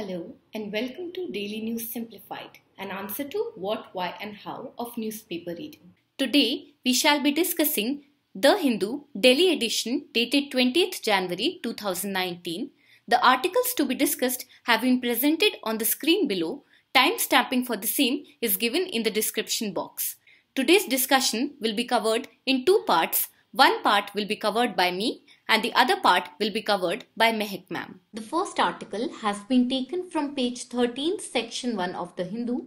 Hello and welcome to Daily News Simplified, an answer to what, why and how of newspaper reading. Today we shall be discussing The Hindu Delhi edition dated 20th January 2019. The articles to be discussed have been presented on the screen below. Time-stamping for the same is given in the description box. Today's discussion will be covered in two parts. One part will be covered by me and the other part will be covered by Mehak ma'am. The first article has been taken from page 13, section 1 of The Hindu,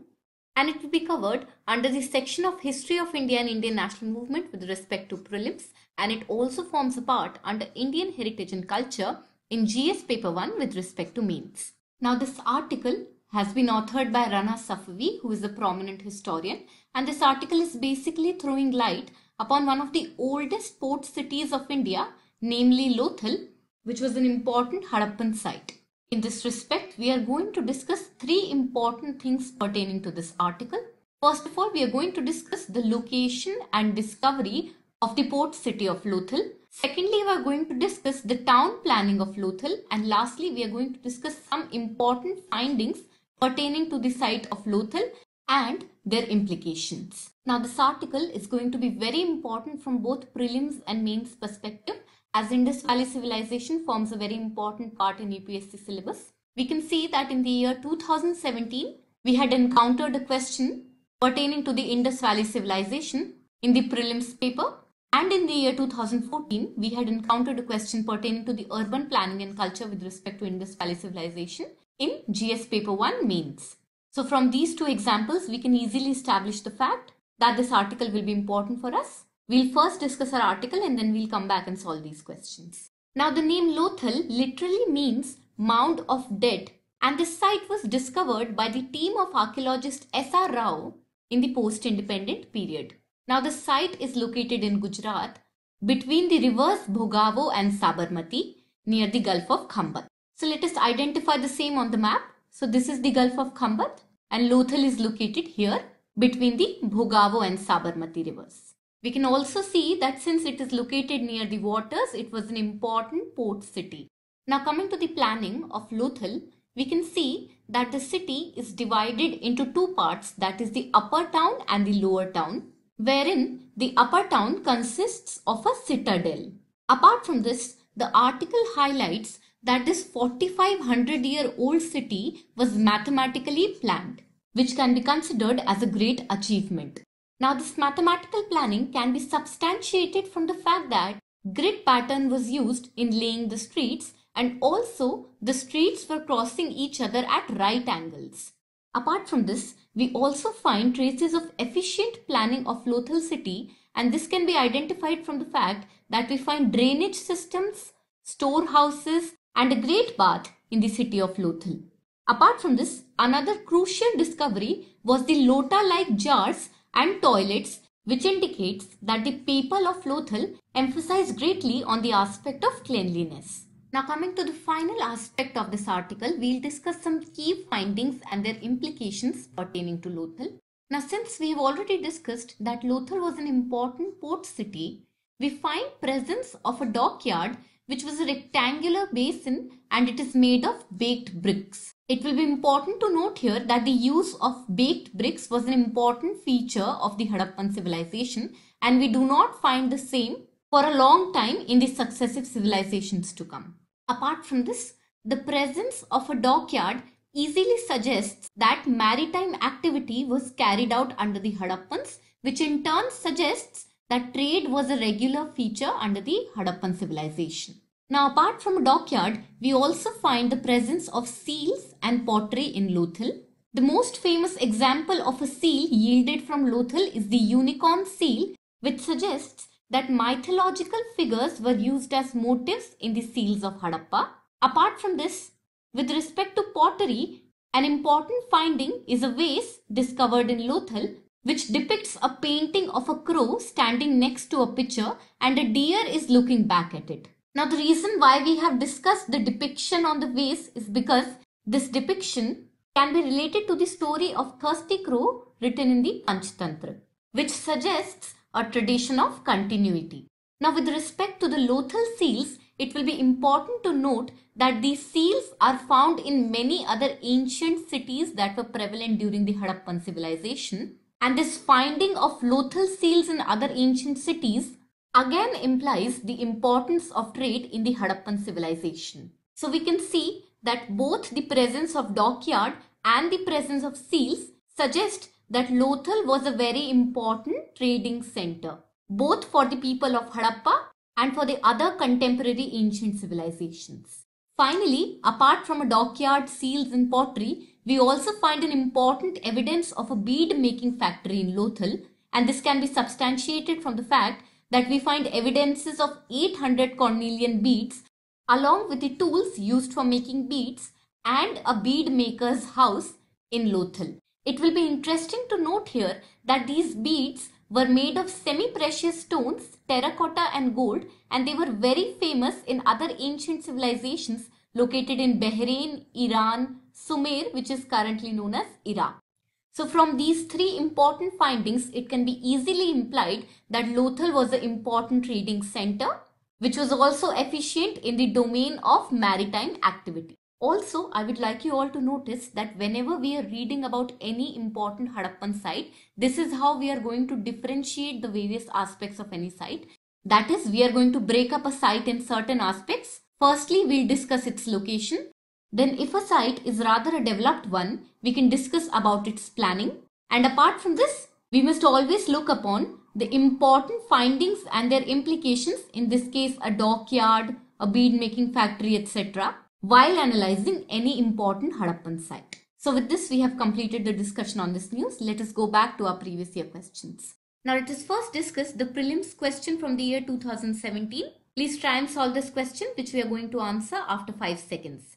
and it will be covered under the section of History of India and Indian National Movement with respect to prelims, and it also forms a part under Indian Heritage and Culture in GS paper 1 with respect to mains. Now this article has been authored by Rana Safavi, who is a prominent historian, and this article is basically throwing light upon one of the oldest port cities of India, namely Lothal, which was an important Harappan site. In this respect, we are going to discuss three important things pertaining to this article. First of all, we are going to discuss the location and discovery of the port city of Lothal. Secondly, we are going to discuss the town planning of Lothal. And lastly, we are going to discuss some important findings pertaining to the site of Lothal and their implications. Now, this article is going to be very important from both prelims and mains perspective, as Indus Valley civilization forms a very important part in UPSC syllabus. We can see that in the year 2017, we had encountered a question pertaining to the Indus Valley civilization in the prelims paper. And in the year 2014, we had encountered a question pertaining to the urban planning and culture with respect to Indus Valley civilization in GS paper 1 mains. So from these two examples, we can easily establish the fact that this article will be important for us. We'll first discuss our article and then we'll come back and solve these questions. Now the name Lothal literally means mound of dead, and this site was discovered by the team of archaeologist S.R. Rao in the post-independent period. Now the site is located in Gujarat between the rivers Bhogavo and Sabarmati near the Gulf of Khambat. So let us identify the same on the map. So this is the Gulf of Khambat and Lothal is located here between the Bhogavo and Sabarmati rivers. We can also see that since it is located near the waters, it was an important port city. Now coming to the planning of Lothal, we can see that the city is divided into two parts, that is the upper town and the lower town, wherein the upper town consists of a citadel. Apart from this, the article highlights that this 4,500-year-old city was mathematically planned, which can be considered as a great achievement. Now this mathematical planning can be substantiated from the fact that grid pattern was used in laying the streets, and also the streets were crossing each other at right angles. Apart from this, we also find traces of efficient planning of Lothal city, and this can be identified from the fact that we find drainage systems, storehouses and a great bath in the city of Lothal. Apart from this, another crucial discovery was the lota-like jars and toilets, which indicates that the people of Lothal emphasize greatly on the aspect of cleanliness. Now coming to the final aspect of this article, we'll discuss some key findings and their implications pertaining to Lothal. Now since we have already discussed that Lothal was an important port city, we find presence of a dockyard which was a rectangular basin and it is made of baked bricks. It will be important to note here that the use of baked bricks was an important feature of the Harappan civilization, and we do not find the same for a long time in the successive civilizations to come. Apart from this, the presence of a dockyard easily suggests that maritime activity was carried out under the Harappans, which in turn suggests that trade was a regular feature under the Harappan civilization. Now apart from a dockyard, we also find the presence of seals and pottery in Lothal. The most famous example of a seal yielded from Lothal is the unicorn seal, which suggests that mythological figures were used as motifs in the seals of Harappa. Apart from this, with respect to pottery, an important finding is a vase discovered in Lothal, which depicts a painting of a crow standing next to a pitcher and a deer is looking back at it. Now the reason why we have discussed the depiction on the vase is because this depiction can be related to the story of Thirsty Crow written in the Panchtantra, which suggests a tradition of continuity. Now with respect to the Lothal seals, it will be important to note that these seals are found in many other ancient cities that were prevalent during the Harappan civilization. And this finding of Lothal seals in other ancient cities again implies the importance of trade in the Harappan civilization. So we can see that both the presence of dockyard and the presence of seals suggest that Lothal was a very important trading center, both for the people of Harappa and for the other contemporary ancient civilizations. Finally, apart from a dockyard, seals and pottery, we also find an important evidence of a bead making factory in Lothal, and this can be substantiated from the fact that we find evidences of 800 cornelian beads along with the tools used for making beads and a bead maker's house in Lothal. It will be interesting to note here that these beads were made of semi-precious stones, terracotta and gold, and they were very famous in other ancient civilizations located in Bahrain, Iran, Sumer, which is currently known as Iraq. So from these three important findings, it can be easily implied that Lothal was an important trading center, which was also efficient in the domain of maritime activity. Also, I would like you all to notice that whenever we are reading about any important Harappan site, this is how we are going to differentiate the various aspects of any site. That is, we are going to break up a site in certain aspects. Firstly, we'll discuss its location. Then if a site is rather a developed one, we can discuss about its planning. And apart from this, we must always look upon the important findings and their implications, in this case a dockyard, a bead making factory, etc., while analyzing any important Harappan site. So with this, we have completed the discussion on this news. Let us go back to our previous year questions. Now let us first discuss the prelims question from the year 2017. Please try and solve this question, which we are going to answer after 5 seconds.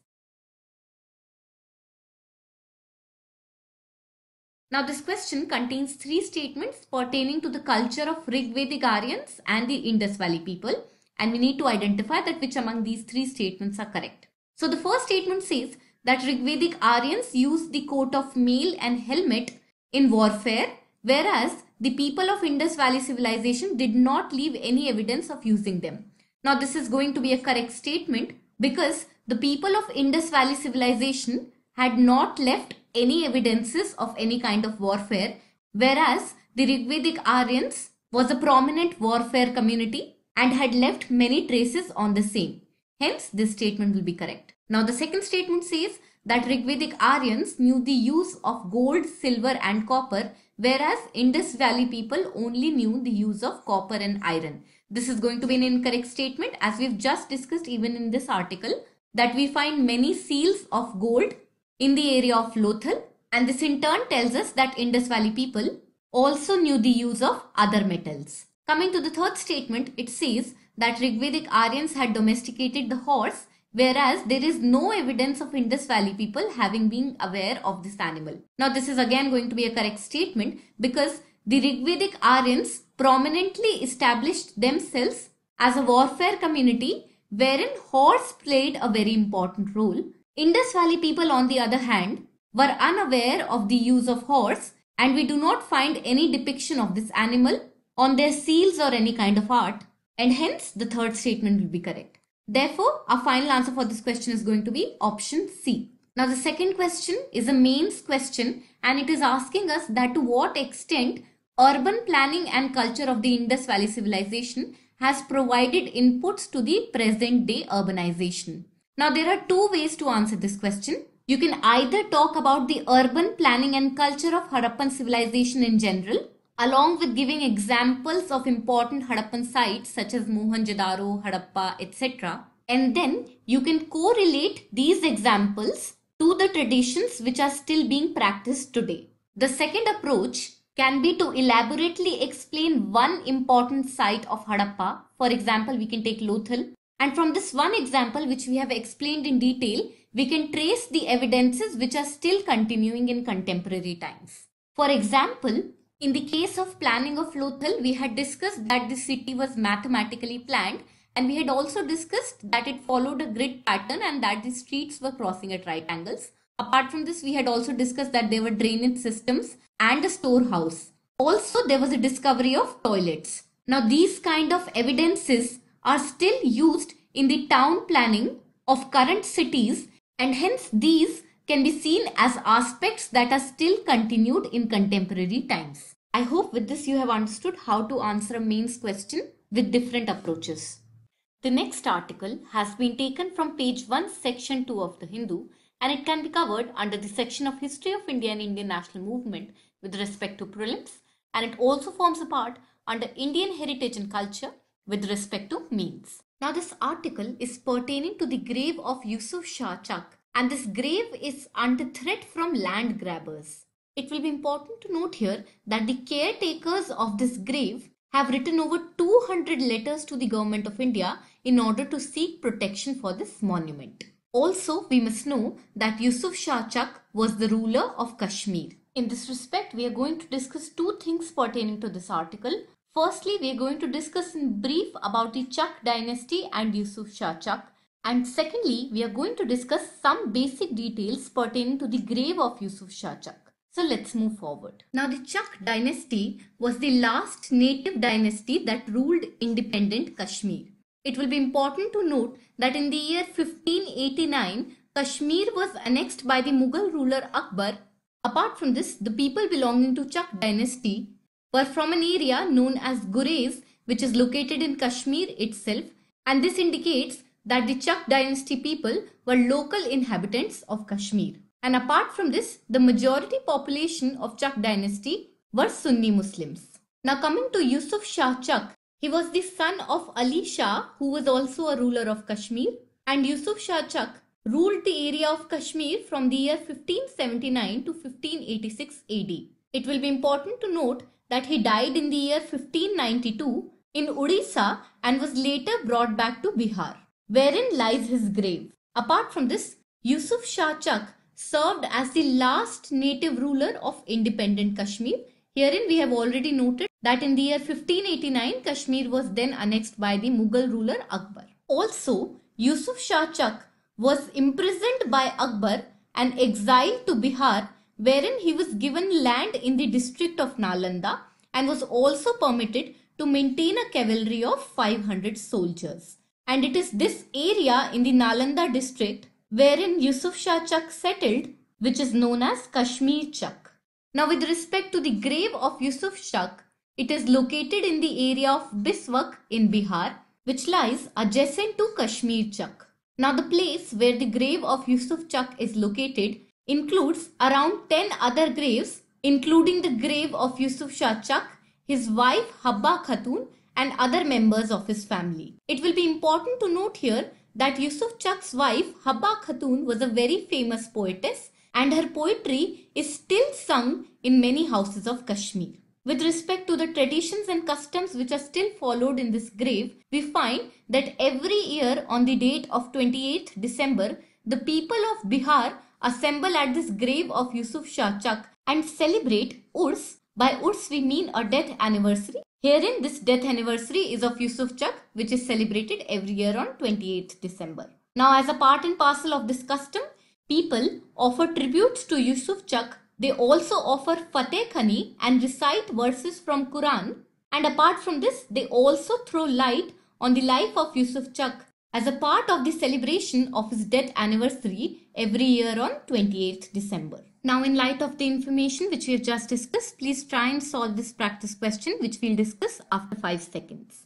Now this question contains 3 statements pertaining to the culture of Rigvedic Aryans and the Indus Valley people, and we need to identify that which among these 3 statements are correct. So the first statement says that Rigvedic Aryans used the coat of mail and helmet in warfare, whereas the people of Indus Valley civilization did not leave any evidence of using them. Now this is going to be a correct statement because the people of Indus Valley civilization had not left any evidences of any kind of warfare, whereas the Rigvedic Aryans was a prominent warfare community and had left many traces on the same. Hence, this statement will be correct. Now, the second statement says that Rigvedic Aryans knew the use of gold, silver and copper, whereas Indus Valley people only knew the use of copper and iron. This is going to be an incorrect statement, as we've just discussed even in this article, that we find many seals of gold in the area of Lothal, and this in turn tells us that Indus Valley people also knew the use of other metals. Coming to the third statement, it says that Rigvedic Aryans had domesticated the horse, whereas there is no evidence of Indus Valley people having been aware of this animal. Now this is again going to be a correct statement because the Rigvedic Aryans prominently established themselves as a warfare community wherein horse played a very important role. Indus Valley people, on the other hand, were unaware of the use of horse, and we do not find any depiction of this animal on their seals or any kind of art, and hence the third statement will be correct. Therefore, our final answer for this question is going to be option C. Now the second question is a mains question, and it is asking us that to what extent urban planning and culture of the Indus Valley civilization has provided inputs to the present day urbanization. Now there are 2 ways to answer this question. You can either talk about the urban planning and culture of Harappan civilization in general, along with giving examples of important Harappan sites such as Mohenjo-daro, Harappa, etc. And then you can correlate these examples to the traditions which are still being practiced today. The second approach can be to elaborately explain one important site of Harappa. For example, we can take Lothal. And from this one example which we have explained in detail, we can trace the evidences which are still continuing in contemporary times. For example, in the case of planning of Lothal, we had discussed that the city was mathematically planned, and we had also discussed that it followed a grid pattern and that the streets were crossing at right angles. Apart from this, we had also discussed that there were drainage systems and a storehouse. Also, there was a discovery of toilets. Now, these kind of evidences are still used in the town planning of current cities, and hence these can be seen as aspects that are still continued in contemporary times. I hope with this you have understood how to answer a mains question with different approaches. The next article has been taken from page 1, section 2 of the Hindu, and it can be covered under the section of History of India and Indian National Movement with respect to prelims, and it also forms a part under Indian Heritage and Culture with respect to mains. Now this article is pertaining to the grave of Yusuf Shah Chak, and this grave is under threat from land grabbers. It will be important to note here that the caretakers of this grave have written over 200 letters to the Government of India in order to seek protection for this monument. Also, we must know that Yusuf Shah Chak was the ruler of Kashmir. In this respect, we are going to discuss two things pertaining to this article. Firstly, we are going to discuss in brief about the Chak dynasty and Yusuf Shah Chak. And secondly, we are going to discuss some basic details pertaining to the grave of Yusuf Shah Chak. So let's move forward. Now the Chak dynasty was the last native dynasty that ruled independent Kashmir. It will be important to note that in the year 1589, Kashmir was annexed by the Mughal ruler Akbar. Apart from this, the people belonging to Chak dynasty were from an area known as Gurez, which is located in Kashmir itself, and this indicates that the Chak dynasty people were local inhabitants of Kashmir. And apart from this, the majority population of Chak dynasty were Sunni Muslims. Now coming to Yusuf Shah Chak, he was the son of Ali Shah, who was also a ruler of Kashmir, and Yusuf Shah Chak ruled the area of Kashmir from the year 1579 to 1586 AD. It will be important to note that he died in the year 1592 in Odisha and was later brought back to Bihar, wherein lies his grave. Apart from this, Yusuf Shah Chak served as the last native ruler of independent Kashmir. Herein we have already noted that in the year 1589, Kashmir was then annexed by the Mughal ruler Akbar. Also, Yusuf Shah Chak was imprisoned by Akbar and exiled to Bihar, wherein he was given land in the district of Nalanda and was also permitted to maintain a cavalry of 500 soldiers. And it is this area in the Nalanda district wherein Yusuf Shah Chak settled, which is known as Kashmir Chak. Now with respect to the grave of Yusuf Chak, it is located in the area of Biswak in Bihar, which lies adjacent to Kashmir Chak. Now the place where the grave of Yusuf Chak is located includes around 10 other graves, including the grave of Yusuf Shah Chak, his wife Harappa Khatun, and other members of his family. It will be important to note here that Yusuf Chak's wife Harappa Khatun was a very famous poetess, and her poetry is still sung in many houses of Kashmir. With respect to the traditions and customs which are still followed in this grave, we find that every year on the date of 28th December, the people of Bihar assemble at this grave of Yusuf Shah Chak and celebrate Urs. By Urs we mean a death anniversary. Herein this death anniversary is of Yusuf Chak, which is celebrated every year on 28th December. Now as a part and parcel of this custom, people offer tributes to Yusuf Chak. They also offer Fateh Khani and recite verses from Quran. And apart from this, they also throw light on the life of Yusuf Chak as a part of the celebration of his death anniversary every year on 28th December. Now in light of the information which we have just discussed, please try and solve this practice question which we'll discuss after 5 seconds.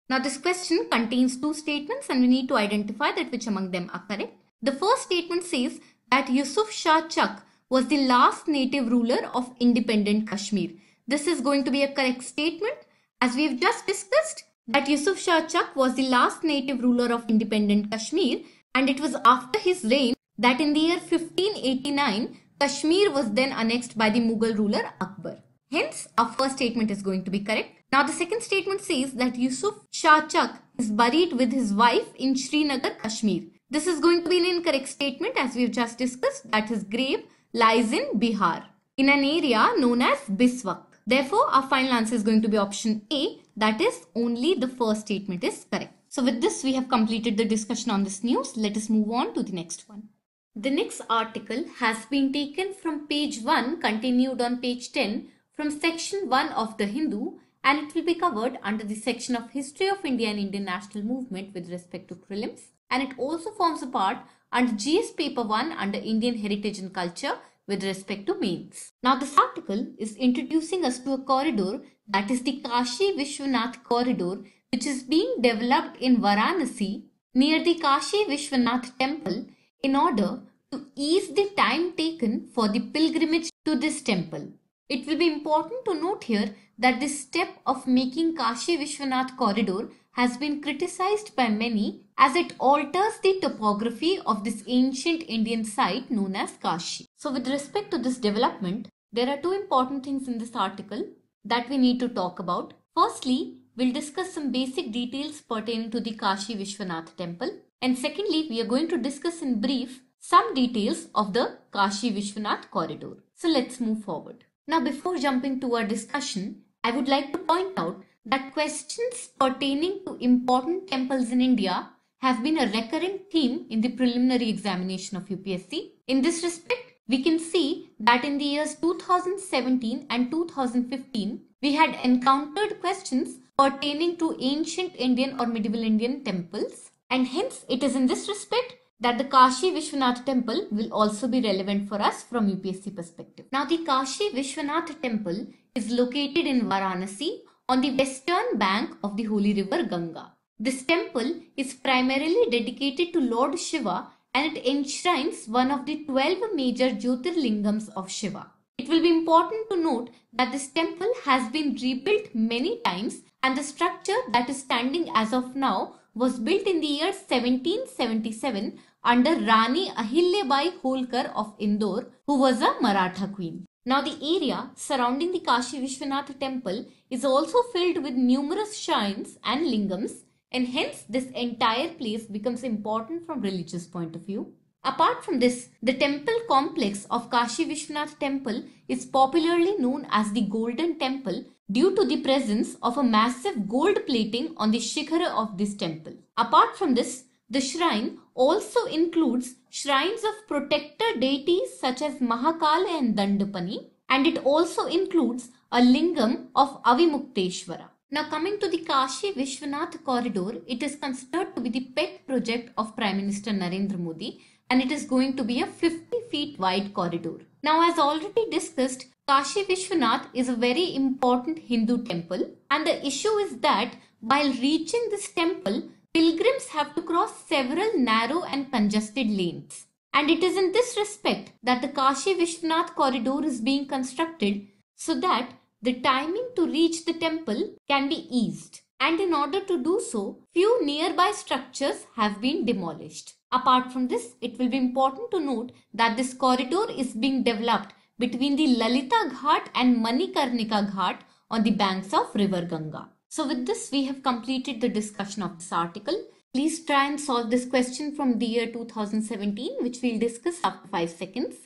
Now this question contains 2 statements and we need to identify that which among them are correct. The first statement says that Yusuf Shah Chak was the last native ruler of independent Kashmir. This is going to be a correct statement, as we have just discussed that Yusuf Shah Chak was the last native ruler of independent Kashmir, and it was after his reign that in the year 1589 Kashmir was then annexed by the Mughal ruler Akbar. Hence our first statement is going to be correct. Now the second statement says that Yusuf Shah Chak is buried with his wife in Srinagar, Kashmir. This is going to be an incorrect statement, as we have just discussed that his grave lies in Bihar in an area known as Biswak. Therefore, our final answer is going to be option A, that is only the first statement is correct. So with this, we have completed the discussion on this news. Let us move on to the next one. The next article has been taken from page 1, continued on page 10 from section 1 of the Hindu, and it will be covered under the section of History of India and Indian National Movement with respect to prelims, and it also forms a part under GS Paper 1 under Indian Heritage and Culture with respect to mains. Now this article is introducing us to a corridor, that is the Kashi Vishwanath corridor, which is being developed in Varanasi near the Kashi Vishwanath temple in order to ease the time taken for the pilgrimage to this temple. It will be important to note here that this step of making Kashi Vishwanath corridor has been criticized by many as it alters the topography of this ancient Indian site known as Kashi. So with respect to this development, there are two important things in this article that we need to talk about. Firstly, we'll discuss some basic details pertaining to the Kashi Vishwanath temple. And secondly, we are going to discuss in brief some details of the Kashi Vishwanath corridor. So let's move forward. Now before jumping to our discussion, I would like to point out that questions pertaining to important temples in India have been a recurring theme in the preliminary examination of UPSC. In this respect, we can see that in the years 2017 and 2015, we had encountered questions pertaining to ancient Indian or medieval Indian temples, and hence it is in this respect that the Kashi Vishwanath temple will also be relevant for us from UPSC perspective. Now the Kashi Vishwanath temple is located in Varanasi on the western bank of the holy river Ganga. This temple is primarily dedicated to Lord Shiva, and it enshrines one of the 12 major Jyotirlingams of Shiva. It will be important to note that this temple has been rebuilt many times, and the structure that is standing as of now was built in the year 1777 under Rani Ahilyabai Holkar of Indore, who was a Maratha queen. Now the area surrounding the Kashi Vishwanath temple is also filled with numerous shrines and lingams, and hence this entire place becomes important from religious point of view. Apart from this, the temple complex of Kashi Vishwanath temple is popularly known as the Golden Temple due to the presence of a massive gold plating on the shikhara of this temple. Apart from this, the shrine also includes shrines of protector deities such as Mahakala and Dandapani, and it also includes a lingam of Avimukteshwara. Now coming to the Kashi Vishwanath corridor, it is considered to be the pet project of Prime Minister Narendra Modi, and it is going to be a 50 feet wide corridor. Now as already discussed, Kashi Vishwanath is a very important Hindu temple, and the issue is that while reaching this temple, pilgrims have to cross several narrow and congested lanes. And it is in this respect that the Kashi Vishwanath corridor is being constructed so that the timing to reach the temple can be eased. And in order to do so, few nearby structures have been demolished. Apart from this, it will be important to note that this corridor is being developed between the Lalita Ghat and Manikarnika Ghat on the banks of river Ganga. So with this, we have completed the discussion of this article. Please try and solve this question from the year 2017, which we'll discuss after 5 seconds.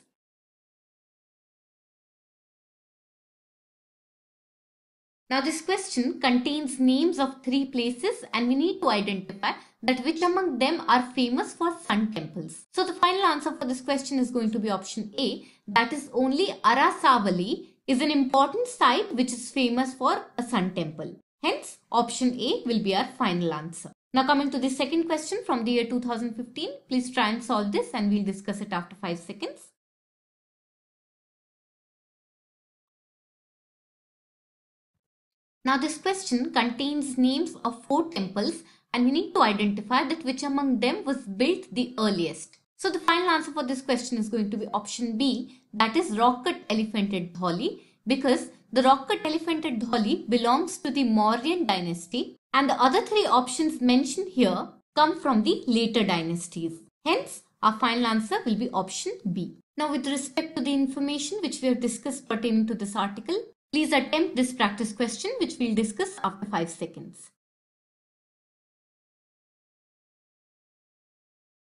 Now this question contains names of 3 places, and we need to identify that which among them are famous for sun temples. So the final answer for this question is going to be option A, that is only Arasavali is an important site which is famous for a sun temple. Hence option A will be our final answer. Now coming to the second question from the year 2015, please try and solve this and we'll discuss it after 5 seconds. Now this question contains names of 4 temples, and we need to identify that which among them was built the earliest. So the final answer for this question is going to be option B, that is Rock Cut Elephant at Dholi, because the Rock Cut Elephant at Dholi belongs to the Mauryan dynasty, and the other 3 options mentioned here come from the later dynasties. Hence our final answer will be option B. Now with respect to the information which we have discussed pertaining to this article, please attempt this practice question which we'll discuss after 5 seconds.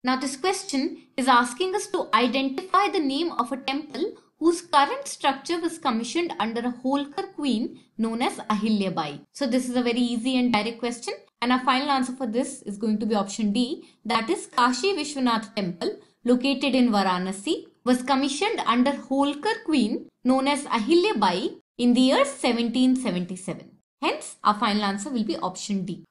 Now this question is asking us to identify the name of a temple whose current structure was commissioned under a Holkar queen known as Ahilyabai. So this is a very easy and direct question, and our final answer for this is going to be option D, that is Kashi Vishwanath temple located in Varanasi was commissioned under Holkar queen known as Ahilyabai in the year 1777. Hence, our final answer will be option D.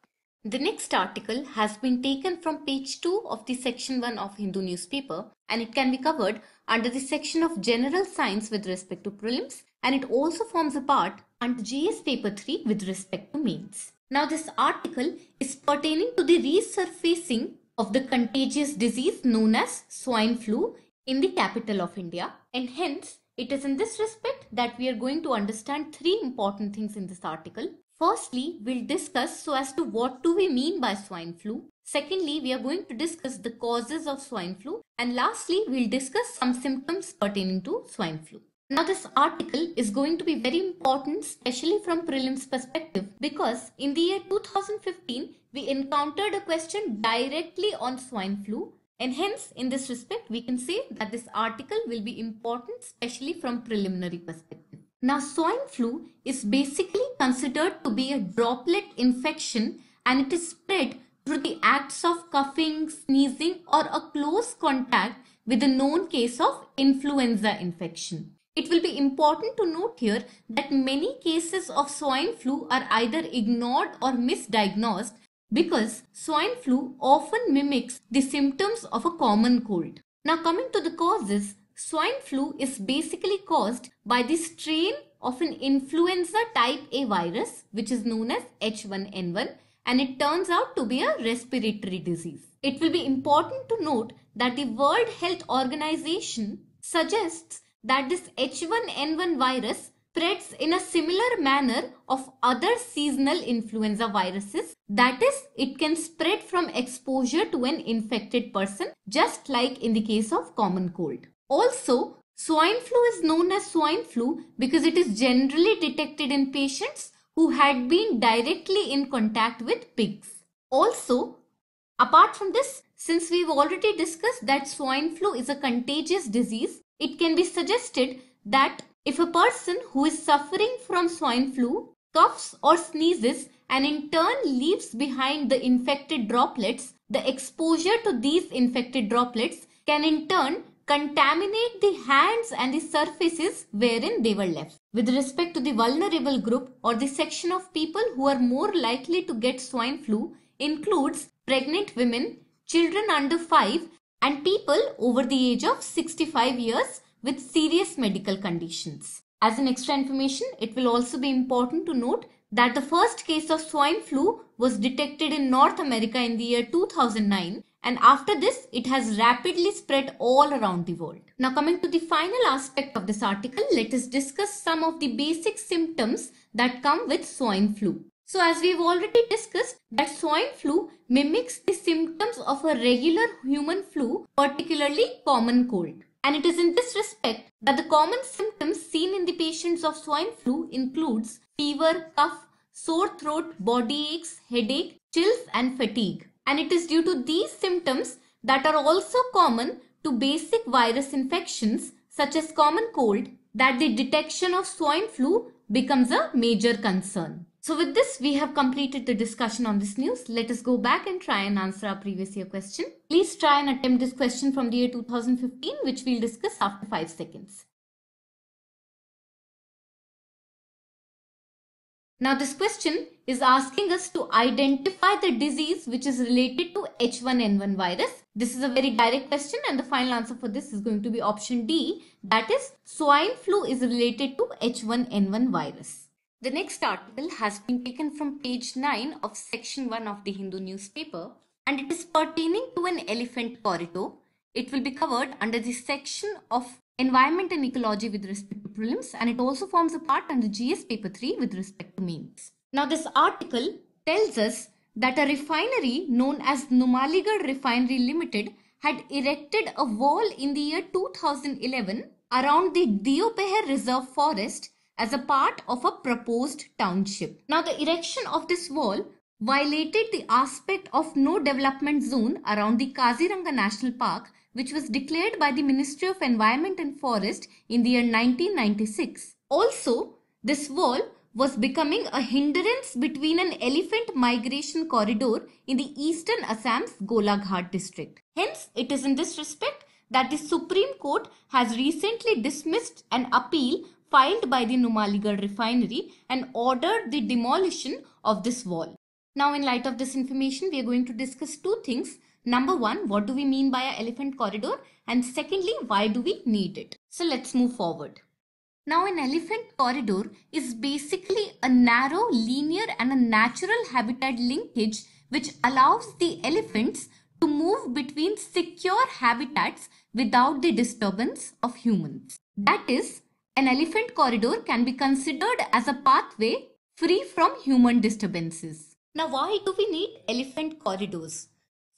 The next article has been taken from page 2 of the section 1 of Hindu newspaper, and it can be covered under the section of general science with respect to prelims, and it also forms a part under GS paper 3 with respect to mains. Now this article is pertaining to the resurfacing of the contagious disease known as swine flu in the capital of India, and hence it is in this respect that we are going to understand three important things in this article. Firstly, we'll discuss so as to what do we mean by swine flu. Secondly, we are going to discuss the causes of swine flu. And lastly, we'll discuss some symptoms pertaining to swine flu. Now, this article is going to be very important, especially from prelims perspective, because in the year 2015, we encountered a question directly on swine flu. And hence, in this respect, we can say that this article will be important, especially from preliminary perspective. Now, swine flu is basically considered to be a droplet infection, and it is spread through the acts of coughing, sneezing, or a close contact with a known case of influenza infection. It will be important to note here that many cases of swine flu are either ignored or misdiagnosed because swine flu often mimics the symptoms of a common cold. Now, coming to the causes, swine flu is basically caused by the strain of an influenza type A virus, which is known as H1N1, and it turns out to be a respiratory disease. It will be important to note that the World Health Organization suggests that this H1N1 virus spreads in a similar manner of other seasonal influenza viruses. That is, it can spread from exposure to an infected person, just like in the case of common cold. Also, swine flu is known as swine flu because it is generally detected in patients who had been directly in contact with pigs. Also, apart from this, since we've already discussed that swine flu is a contagious disease, it can be suggested that if a person who is suffering from swine flu coughs or sneezes and in turn leaves behind the infected droplets, the exposure to these infected droplets can in turn contaminate the hands and the surfaces wherein they were left. With respect to the vulnerable group or the section of people who are more likely to get swine flu includes pregnant women, children under 5 and people over the age of 65 years with serious medical conditions. As an extra information, it will also be important to note that the first case of swine flu was detected in North America in the year 2009, and after this it has rapidly spread all around the world. Now, coming to the final aspect of this article, let us discuss some of the basic symptoms that come with swine flu. So as we've already discussed that swine flu mimics the symptoms of a regular human flu, particularly common cold. And it is in this respect that the common symptoms seen in the patients of swine flu includes fever, cough, sore throat, body aches, headache, chills and fatigue. And it is due to these symptoms that are also common to basic virus infections such as common cold that the detection of swine flu becomes a major concern. So with this, we have completed the discussion on this news. Let us go back and try and answer our previous year question. Please try and attempt this question from the year 2015, which we'll discuss after 5 seconds. Now this question is asking us to identify the disease which is related to H1N1 virus. This is a very direct question and the final answer for this is going to be option D. That is, swine flu is related to H1N1 virus. The next article has been taken from page 9 of section 1 of the Hindu newspaper and it is pertaining to an elephant corridor. It will be covered under the section of environment and ecology with respect to prelims, and it also forms a part under GS paper 3 with respect to mains. Now this article tells us that a refinery known as Numaligarh Refinery Limited had erected a wall in the year 2011 around the Diopeher Reserve Forest as a part of a proposed township. Now the erection of this wall violated the aspect of no development zone around the Kaziranga National Park, which was declared by the Ministry of Environment and Forest in the year 1996. Also, this wall was becoming a hindrance between an elephant migration corridor in the eastern Assam's Golaghat district. Hence, it is in this respect that the Supreme Court has recently dismissed an appeal filed by the Numaligarh refinery and ordered the demolition of this wall. Now, in light of this information, we are going to discuss two things. Number one, what do we mean by an elephant corridor? And secondly, why do we need it? So let's move forward. Now, an elephant corridor is basically a narrow, linear and a natural habitat linkage which allows the elephants to move between secure habitats without the disturbance of humans. That is, an elephant corridor can be considered as a pathway free from human disturbances. Now, why do we need elephant corridors?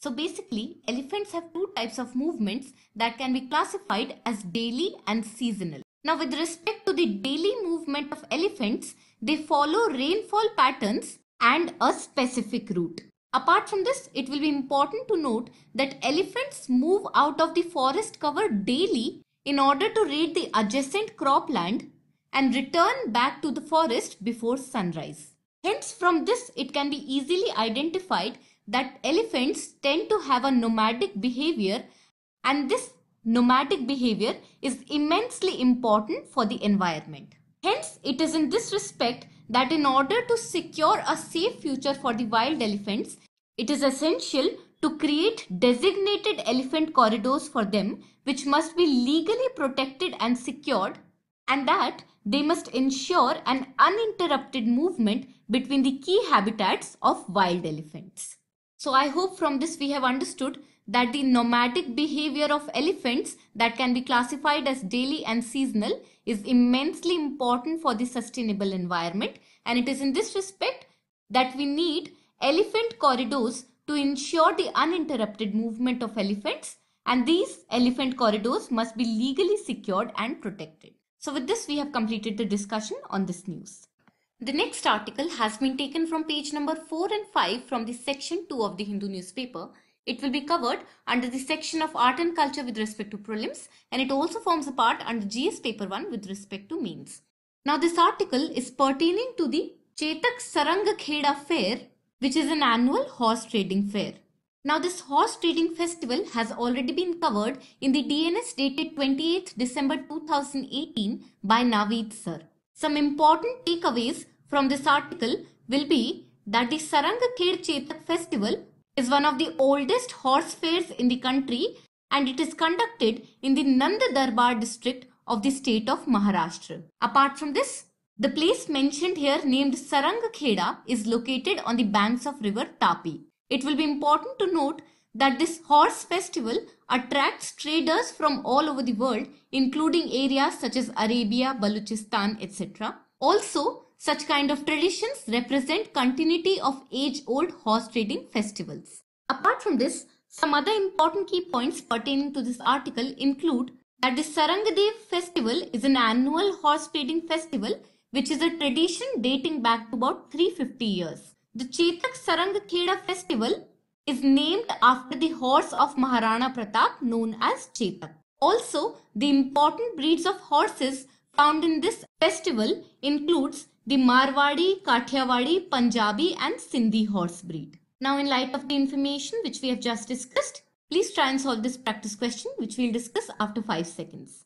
So basically, elephants have two types of movements that can be classified as daily and seasonal. Now, with respect to the daily movement of elephants, they follow rainfall patterns and a specific route. Apart from this, it will be important to note that elephants move out of the forest cover daily in order to raid the adjacent cropland and return back to the forest before sunrise. Hence, from this, it can be easily identified that elephants tend to have a nomadic behavior, and this nomadic behavior is immensely important for the environment. Hence, it is in this respect that in order to secure a safe future for the wild elephants, it is essential to create designated elephant corridors for them, which must be legally protected and secured, and that they must ensure an uninterrupted movement between the key habitats of wild elephants. So I hope from this we have understood that the nomadic behavior of elephants that can be classified as daily and seasonal is immensely important for the sustainable environment, and it is in this respect that we need elephant corridors to ensure the uninterrupted movement of elephants, and these elephant corridors must be legally secured and protected. So with this, we have completed the discussion on this news. The next article has been taken from page number 4 and 5 from the section 2 of the Hindu newspaper. It will be covered under the section of art and culture with respect to prelims, and it also forms a part under GS paper 1 with respect to mains. Now this article is pertaining to the Chetak Sarang Kheda fair, which is an annual horse trading fair. Now this horse trading festival has already been covered in the DNS dated 28th December 2018 by Naveed sir. Some important takeaways from this article will be that the Sarang Khed Chetak festival is one of the oldest horse fairs in the country, and it is conducted in the Nand Darbar district of the state of Maharashtra. Apart from this, the place mentioned here named Sarang Kheda is located on the banks of river Tapi. It will be important to note that this horse festival attracts traders from all over the world, including areas such as Arabia, Balochistan, etc. Also, such kind of traditions represent continuity of age-old horse trading festivals. Apart from this, some other important key points pertaining to this article include that the Sarangadev festival is an annual horse trading festival which is a tradition dating back to about 350 years. The Chetak Sarang Kheda festival is named after the horse of Maharana Pratap known as Chetak. Also, the important breeds of horses found in this festival includes the Marwadi, Kathiawadi, Punjabi and Sindhi horse breed. Now, in light of the information which we have just discussed, please try and solve this practice question which we will discuss after 5 seconds.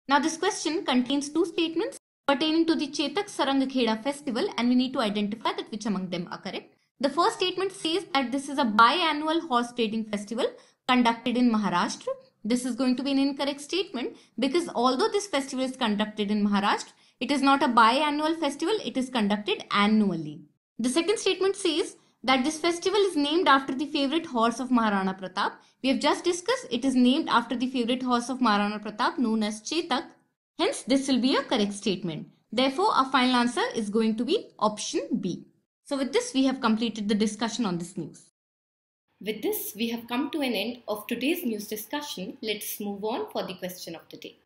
Now, this question contains two statements pertaining to the Chetak Sarang Kheda festival, and we need to identify that which among them are correct. The first statement says that this is a biannual horse trading festival conducted in Maharashtra. This is going to be an incorrect statement because although this festival is conducted in Maharashtra, it is not a biannual festival, it is conducted annually. The second statement says that this festival is named after the favorite horse of Maharana Pratap. We have just discussed it is named after the favorite horse of Maharana Pratap known as Chetak. Hence, this will be a correct statement. Therefore, our final answer is going to be option B. So with this, we have completed the discussion on this news. With this, we have come to an end of today's news discussion. Let's move on for the question of the day.